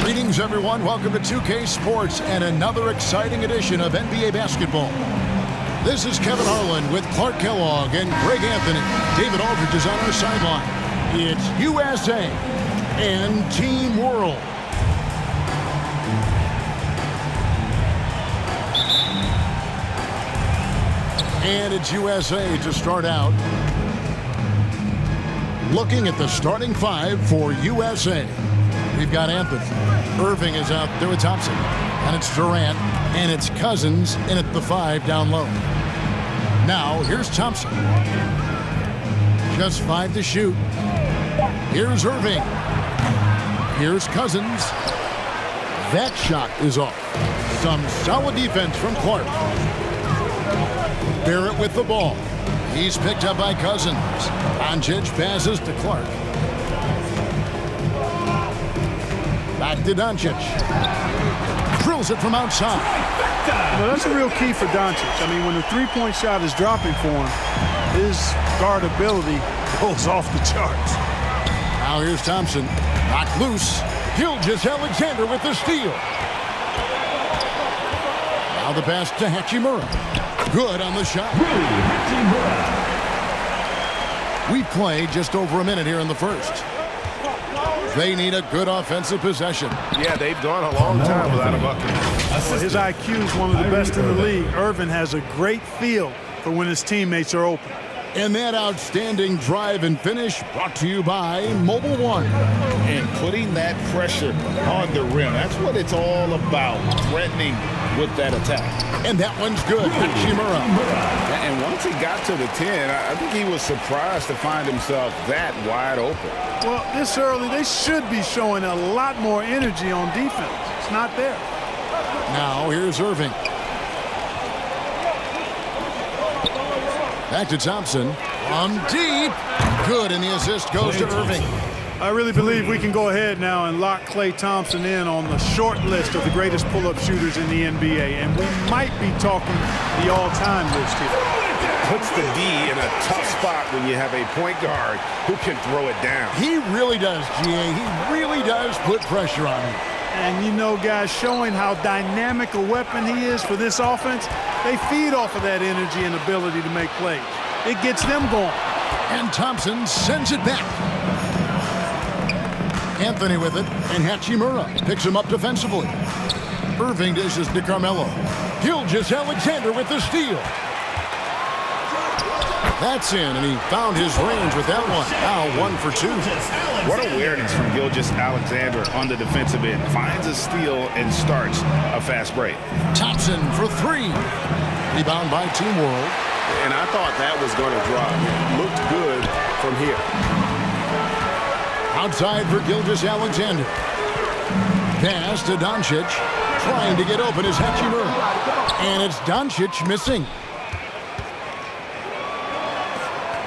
Greetings, everyone. Welcome to 2K Sports and another exciting edition of NBA basketball. This is Kevin Harlan with Clark Kellogg and Greg Anthony. David Aldridge is on our sideline. It's USA and Team World. And it's USA to start out. Looking at the starting five for USA. We've got Anthony. Irving is out there with Thompson. And it's Durant. And it's Cousins in at the 5 down low. Now, here's Thompson. Just 5 to shoot. Here's Irving. Here's Cousins. That shot is off. Some solid defense from Clark. Barrett with the ball. He's picked up by Cousins. Doncic passes to Clark. Back to Doncic. Drills it from outside. Well, that's a real key for Doncic. I mean, when the three-point shot is dropping for him, his guard ability goes off the charts. Now here's Thompson. Knocked loose. Gilgeous-Alexander with the steal. Now the pass to Hachimura. Good on the shot. We played just over a minute here in the first. They need a good offensive possession. Yeah, they've gone a long time without a bucket. Well, his IQ is one of the best in the league. Irvin has a great feel for when his teammates are open. And that outstanding drive and finish brought to you by Mobile One. And putting that pressure on the rim. That's what it's all about, threatening with that attack. And that one's good. Hachimura. And once he got to the 10, I think he was surprised to find himself that wide open. Well, this early, they should be showing a lot more energy on defense. It's not there. Now here's Irving. Back to Thompson. On deep. Good, and the assist goes to Irving. I really believe we can go ahead now and lock Klay Thompson in on the short list of the greatest pull-up shooters in the NBA, and we might be talking the all-time list here. Puts the D in a tough spot when you have a point guard who can throw it down. He really does, GA. He really does put pressure on him. And you know, guys, showing how dynamic a weapon he is for this offense, they feed off of that energy and ability to make plays. It gets them going. And Thompson sends it back. Anthony with it, and Hachimura picks him up defensively. Irving dishes to Carmelo. Gilgeous-Alexander with the steal. That's in, and he found his range with that one. Now 1 for 2. What awareness from Gilgeous-Alexander on the defensive end. Finds a steal and starts a fast break. Thompson for 3. Rebound by Team World. And I thought that was going to drop. Looked good from here. Outside for Gilgeous-Alexander. Pass to Doncic. Trying to get open is Hachimura. And it's Doncic missing.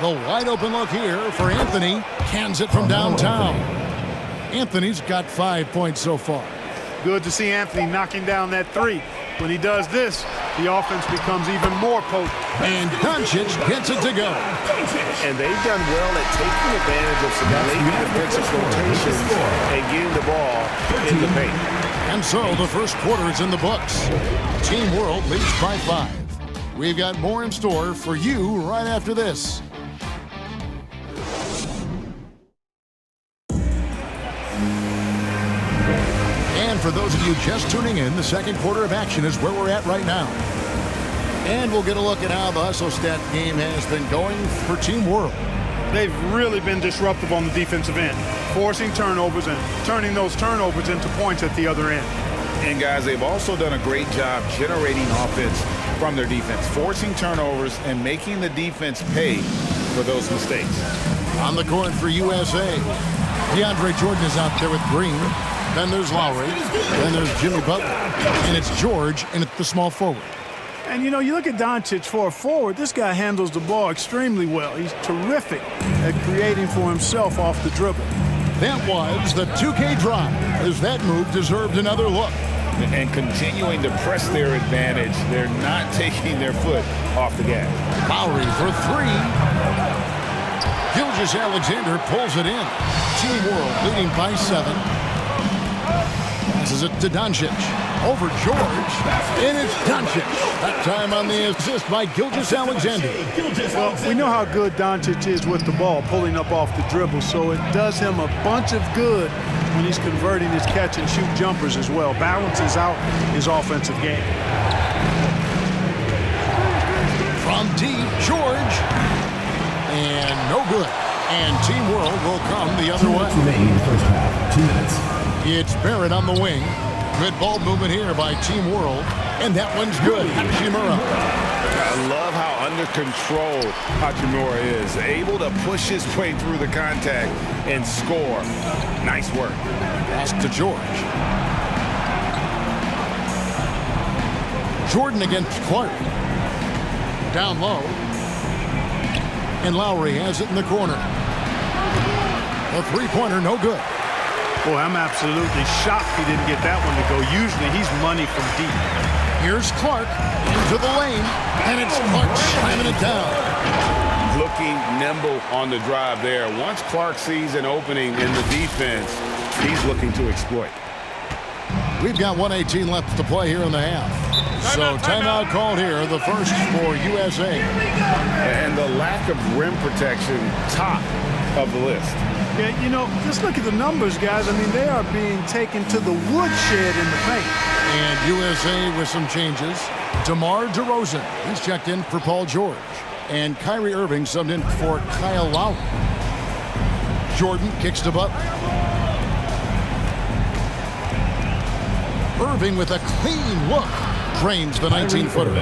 The wide open look here for Anthony. Cans it from downtown. Anthony's got 5 points so far. Good to see Anthony knocking down that 3. When he does this, the offense becomes even more potent. And Doncic gets it to go. And they've done well at taking advantage of some late defensive rotations and getting the ball in the paint. And so the first quarter is in the books. Team World leads by 5. We've got more in store for you right after this. And for those of you just tuning in, the second quarter of action is where we're at right now. And we'll get a look at how the hustle stat game has been going for Team World. They've really been disruptive on the defensive end, forcing turnovers and turning those turnovers into points at the other end. And guys, they've also done a great job generating offense from their defense, forcing turnovers and making the defense pay for those mistakes. On the court for USA, DeAndre Jordan is out there with Green. Then there's Lowry. Then there's Jimmy Butler. And it's George in at the small forward. And, you know, you look at Doncic for a forward, this guy handles the ball extremely well. He's terrific at creating for himself off the dribble. That was the 2K drive, as that move deserved another look. And continuing to press their advantage, they're not taking their foot off the gas. Lowry for 3. Gilgeous-Alexander pulls it in. Team World leading by 7. Passes it to Doncic. Over George. And it's Doncic. That time on the assist by Gilgeous-Alexander. Well, we know how good Doncic is with the ball, pulling up off the dribble, so it does him a bunch of good when he's converting his catch-and-shoot jumpers as well. Balances out his offensive game. From D, George. And no good. And Team World will come the other way. Remaining in the first half. 2 minutes. It's Barrett on the wing. Good ball movement here by Team World. And that one's good. Hachimura. I love how under control Hachimura is. Able to push his way through the contact and score. Nice work. Pass to George. Jordan against Clark. Down low. And Lowry has it in the corner. A three-pointer, no good. Boy, I'm absolutely shocked he didn't get that one to go. Usually he's money from deep. Here's Clark into the lane, and it's Clark slamming it down. Looking nimble on the drive there. Once Clark sees an opening in the defense, he's looking to exploit. We've got 1:18 left to play here in the half. So timeout called here, the first for USA. And the lack of rim protection, top of the list. Yeah, you know, just look at the numbers, guys. I mean, they are being taken to the woodshed in the paint. And USA with some changes. DeMar DeRozan, he's checked in for Paul George. And Kyrie Irving subbed in for Kyle Lowry. Jordan kicks to Butler. Irving with a clean look. Drains the 19-footer.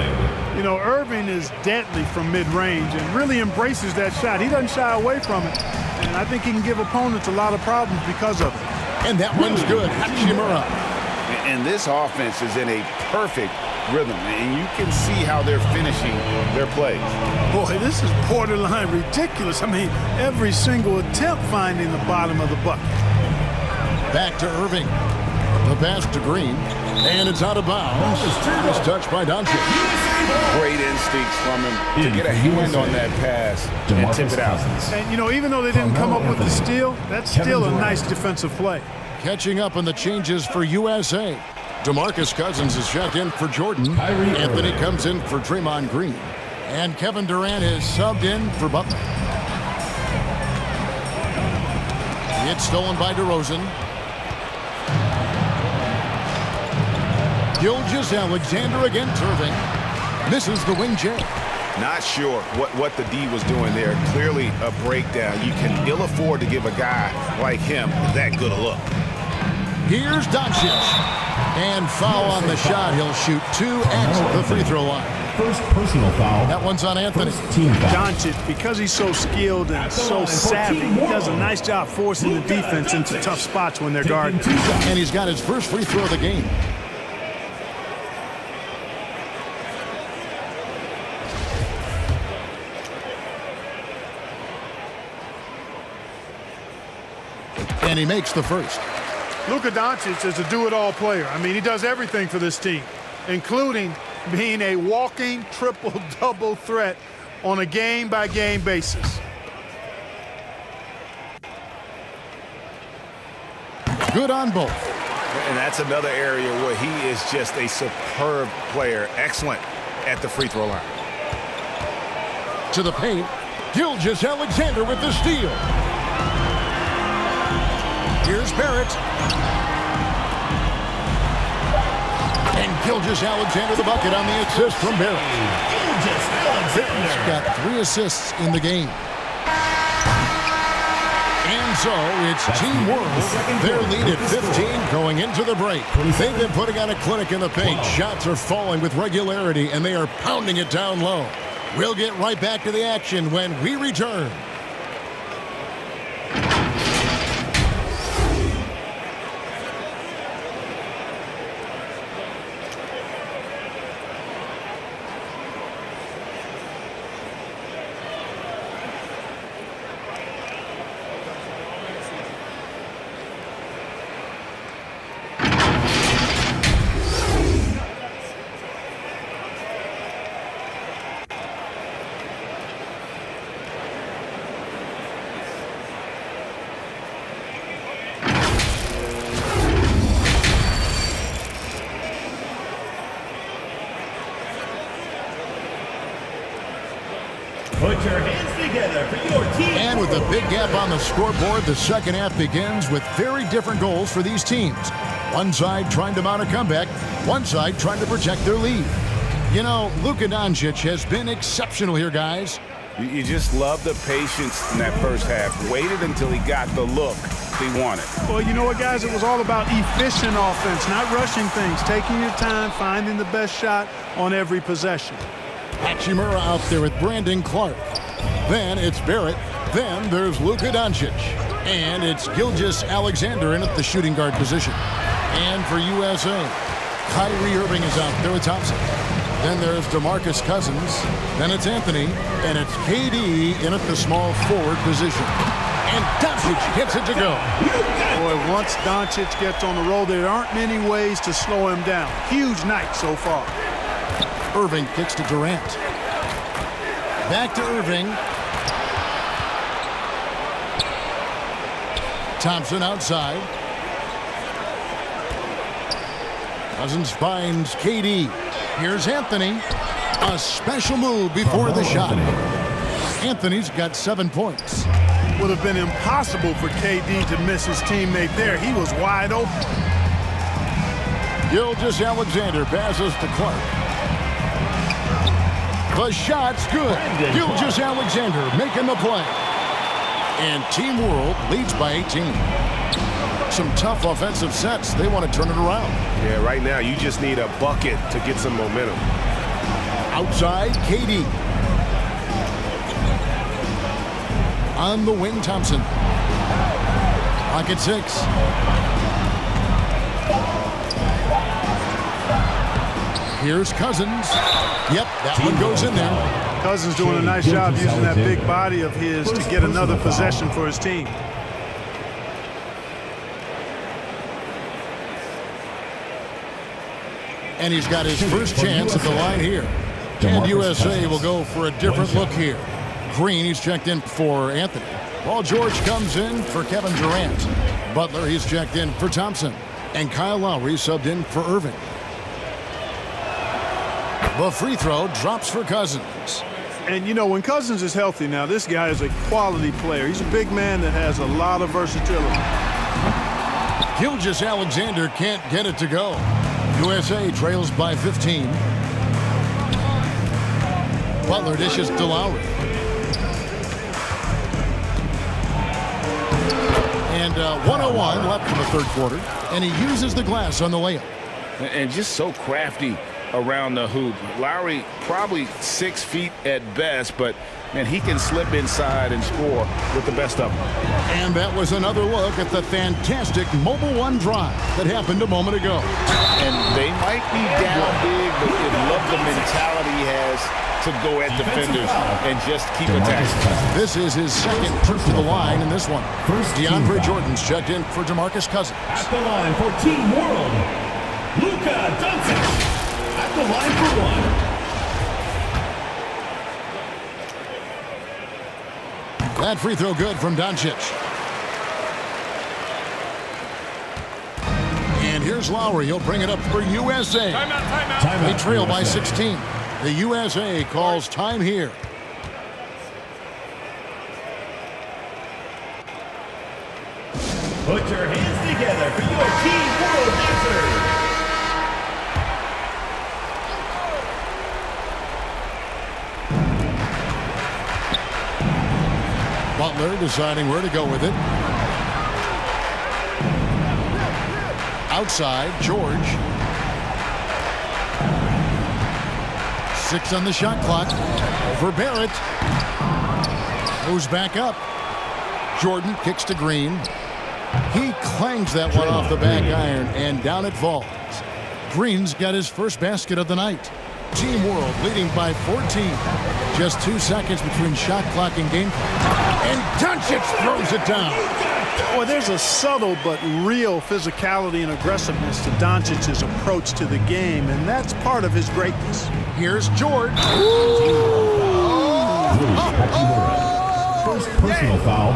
You know, Irving is deadly from mid-range and really embraces that shot. He doesn't shy away from it. And I think he can give opponents a lot of problems because of it. And that one's good. Hachimura. And this offense is in a perfect rhythm, and you can see how they're finishing their plays. Boy, this is borderline ridiculous. I mean, every single attempt finding the bottom of the bucket. Back to Irving. The pass to Green. And it's out of bounds. It's touched by Doncic. Great instincts from him to get a hand on that pass and tip it out. And, you know, even though they didn't come up with the steal, that's still a nice defensive play. Catching up on the changes for USA. DeMarcus Cousins is checked in for Jordan. Anthony comes in for Draymond Green. And Kevin Durant is subbed in for Butler. It's stolen by DeRozan. Gilgeous-Alexander against Irving. Misses the wing J. Not sure what the D was doing there. Clearly a breakdown. You can ill afford to give a guy like him that good a look. Here's Doncic. And foul on the shot. He'll shoot 2 at the free throw line. First personal foul. That one's on Anthony. Team foul. Doncic, because he's so skilled and so savvy, he does a nice job forcing the defense into tough spots when they're guarding. And he's got his first free throw of the game. And he makes the first. Luka Doncic is a do-it-all player. I mean, he does everything for this team, including being a walking triple-double threat on a game-by-game basis. Good on both. And that's another area where he is just a superb player. Excellent at the free throw line. To the paint. Gilgeous-Alexander with the steal. Here's Barrett. And Gilgeous-Alexander the bucket on the assist from Barrett. Barrett's got 3 assists in the game. And so it's Team World. Their lead at 15 going into the break. They've been putting on a clinic in the paint. Shots are falling with regularity, and they are pounding it down low. We'll get right back to the action when we return. Put your hands together for your team. And with a big gap on the scoreboard, the second half begins with very different goals for these teams. One side trying to mount a comeback, one side trying to protect their lead. You know, Luka Doncic has been exceptional here, guys. You just love the patience in that first half. Waited until he got the look he wanted. Well, you know what, guys? It was all about efficient offense, not rushing things, taking your time, finding the best shot on every possession. Hachimura out there with Brandon Clark. Then it's Barrett. Then there's Luka Doncic. And it's Gilgeous-Alexander in at the shooting guard position. And for USA, Kyrie Irving is out there with Thompson. Then there's DeMarcus Cousins. Then it's Anthony. And it's KD in at the small forward position. And Doncic gets it to go. Boy, once Doncic gets on the roll, there aren't many ways to slow him down. Huge night so far. Irving kicks to Durant. Back to Irving. Thompson outside. Cousins finds KD. Here's Anthony. A special move before the shot. Anthony's got 7 points. Would have been impossible for KD to miss his teammate there. He was wide open. Gilgeous-Alexander passes to Clark. The shot's good. Gilgeous-Alexander making the play. And Team World leads by 18. Some tough offensive sets. They want to turn it around. Yeah, right now you just need a bucket to get some momentum. Outside, KD. On the wing, Thompson. Pocket 6. Here's Cousins. Yep, that one goes in there. Cousins doing a nice job using that big body of his to get another possession for his team. And he's got his first chance at the line here. And USA will go for a different look here. Green, he's checked in for Anthony. Paul George comes in for Kevin Durant. Butler, he's checked in for Thompson. And Kyle Lowry subbed in for Irving. The free throw drops for Cousins. And, you know, when Cousins is healthy now, this guy is a quality player. He's a big man that has a lot of versatility. Gilgeous-Alexander can't get it to go. USA trails by 15. Butler dishes to Lowry. And 1:01 left in the third quarter. And he uses the glass on the layup. And just so crafty around the hoop. Lowry probably 6 feet at best, but man, he can slip inside and score with the best of them. And that was another look at the fantastic Mobile One drive that happened a moment ago. And they might be down big, but you love the mentality he has to go at defenders and just keep attacking. This is his second trip to the line in this one. DeAndre Jordan's checked in for DeMarcus Cousins. At the line for Team World, Luka Doncic. At the line for one. That free throw good from Doncic. And here's Lowry. He'll bring it up for USA. Timeout. They trail by 16. The USA calls time here. Put your hands together for your Team World dancers. Butler deciding where to go with it. Outside, George. 6 on the shot clock. Over Barrett. Moves back up. Jordan kicks to Green. He clangs that one off the back iron, and down it falls. Green's got his first basket of the night. Team World leading by 14. Just 2 seconds between shot clock and game clock. And Doncic throws it down. Boy, there's a subtle but real physicality and aggressiveness to Doncic's approach to the game, and that's part of his greatness. Here's George. First personal foul.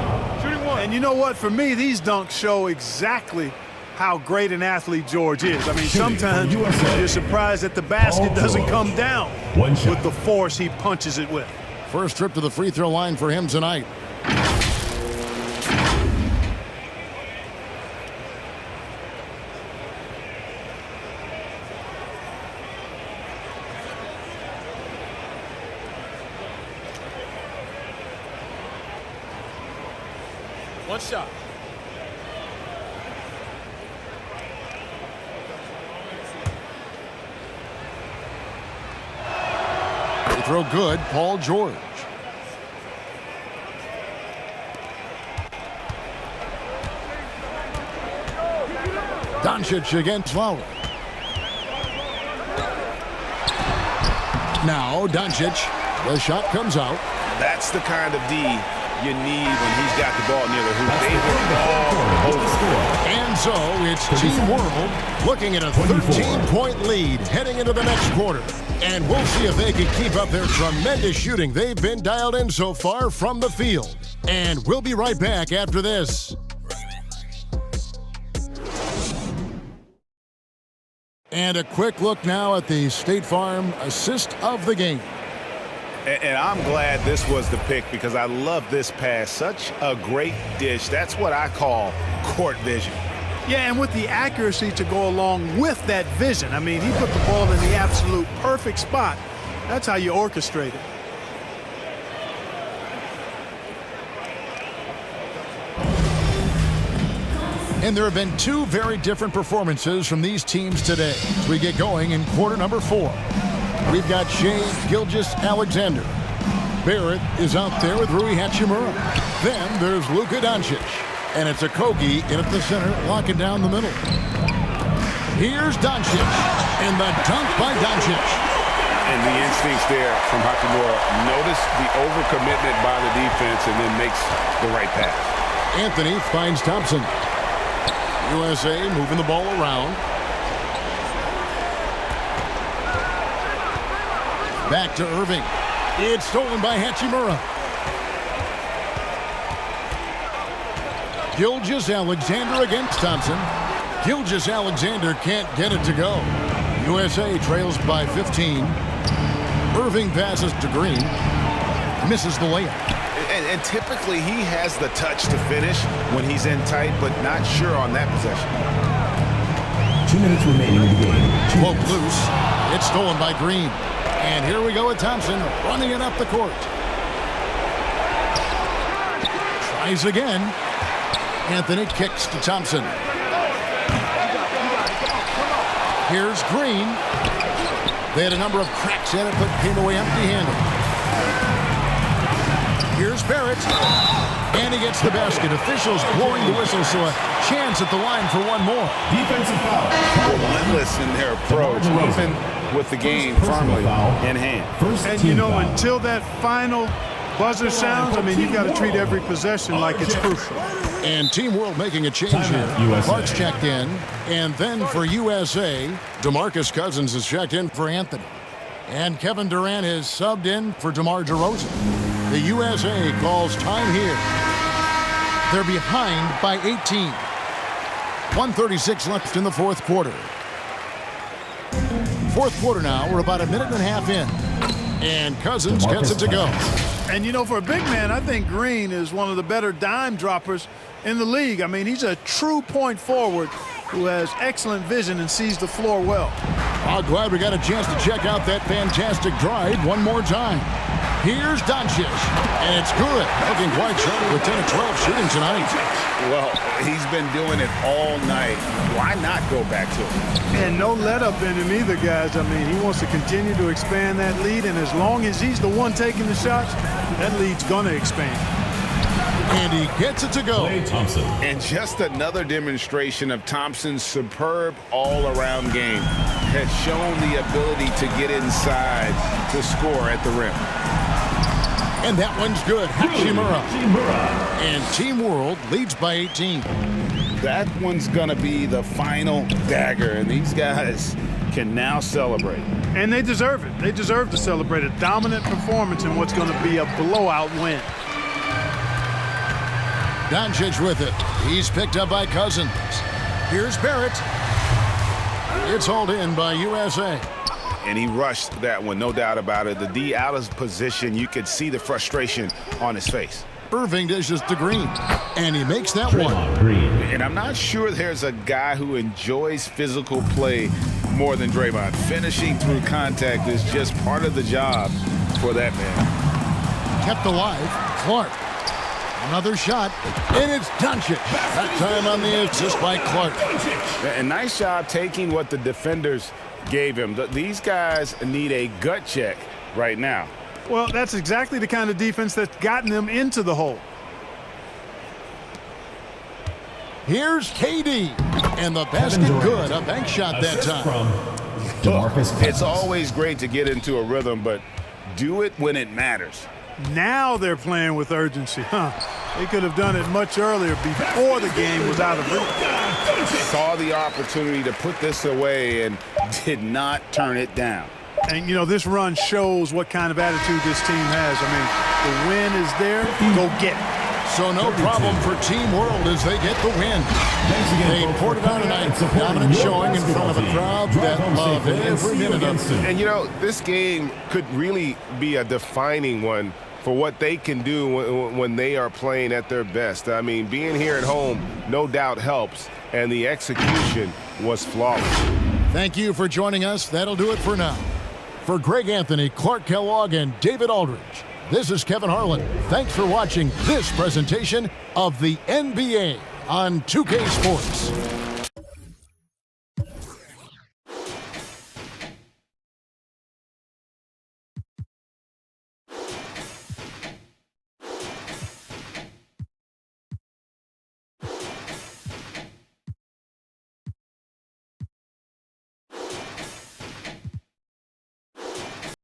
And you know what? For me, these dunks show exactly how great an athlete George is. I mean, sometimes you're surprised that the basket doesn't come down One shot. with the force he punches it with. First trip to the free throw line for him tonight. One shot. They throw good, Paul George. Doncic against Lowry. Now Doncic. The shot comes out. That's the kind of D you need when he's got the ball near the hoop. They were all over. And so it's Team World looking at a 13-point lead heading into the next quarter. And we'll see if they can keep up their tremendous shooting they've been dialed in so far from the field. And we'll be right back after this. And a quick look now at the State Farm assist of the game. And I'm glad this was the pick because I love this pass. Such a great dish. That's what I call court vision. Yeah, and with the accuracy to go along with that vision. I mean, he put the ball in the absolute perfect spot. That's how you orchestrate it. And there have been two very different performances from these teams today as we get going in quarter number 4. We've got Shai Gilgeous-Alexander. Barrett is out there with Rui Hachimura. Then there's Luka Doncic. And it's Okogie in at the center, locking down the middle. Here's Doncic. And the dunk by Doncic. And the instincts there from Hachimura. Notice the overcommitment by the defense and then makes the right pass. Anthony finds Thompson. USA moving the ball around. Back to Irving. It's stolen by Hachimura. Gilgeous-Alexander against Thompson. Gilgeous-Alexander can't get it to go. USA trails by 15. Irving passes to Green. Misses the layup. And typically he has the touch to finish when he's in tight, but not sure on that possession. 2 minutes remaining in the game. Poke loose. It's stolen by Green. And here we go with Thompson running it up the court. Tries again. Anthony kicks to Thompson. Here's Green. They had a number of cracks in it, but came away empty-handed. Here's Barrett. And he gets the basket. Officials blowing the whistle, so a chance at the line for one more. Defensive foul. Relentless in their approach, moving with the game firmly in hand. And you know, until that final buzzer sounds, I mean, you've got to treat every possession like it's crucial. And Team World making a change here. USA. Clark's checked in. And then for USA, DeMarcus Cousins is checked in for Anthony. And Kevin Durant is subbed in for DeMar DeRozan. The USA calls time here. They're behind by 18. 1:36 left in the fourth quarter. Fourth quarter now. We're about a minute and a half in. And Cousins gets it to go. And, you know, for a big man, I think Green is one of the better dime droppers in the league. I mean, he's a true point forward who has excellent vision and sees the floor well. I'm glad we got a chance to check out that fantastic drive one more time. Here's Doncic, and it's good. Looking quite sharp with 10 of 12 shooting tonight. Well, he's been doing it all night. Why not go back to it? And no let up in him either, guys. I mean, he wants to continue to expand that lead, and as long as he's the one taking the shots, that lead's going to expand. And he gets it to go. Klay Thompson. And just another demonstration of Thompson's superb all-around game. Has shown the ability to get inside to score at the rim. And that one's good. Hachimura. And Team World leads by 18. That one's going to be the final dagger, and these guys can now celebrate. And they deserve it. They deserve to celebrate a dominant performance in what's going to be a blowout win. Doncic with it. He's picked up by Cousins. Here's Barrett. It's hauled in by USA. And he rushed that one, no doubt about it. The D out of position, you could see the frustration on his face. Irving dishes to Green, and he makes that one. Draymond Green. And I'm not sure there's a guy who enjoys physical play more than Draymond. Finishing through contact is just part of the job for that man. Kept alive, Clark. Another shot, and it's Doncic. That time on the assist by Clark. And nice job taking what the defenders gave him. These guys need a gut check right now. Well, that's exactly the kind of defense that's gotten them into the hole. Here's KD, and the basket good. A bank shot that Assist time. from DeMarcus Cousins. It's always great to get into a rhythm, but do it when it matters. Now they're playing with urgency. They could have done it much earlier before the game was out of reach. Saw the opportunity to put this away and did not turn it down. And, you know, this run shows what kind of attitude this team has. I mean, the win is there. Go get it. So no problem for Team World as they get the win. Thanks again, They folks, poured for it on coming out tonight. and supporting Dominant your showing in front of a basketball crowd team. that Drive home loved safely and every see you minute again of it. soon. And, you know, this game could really be a defining one for what they can do when they are playing at their best. I mean, being here at home no doubt helps, and the execution was flawless. Thank you for joining us. That'll do it for now. For Greg Anthony, Clark Kellogg, and David Aldridge, this is Kevin Harlan. Thanks for watching this presentation of the NBA on 2K Sports.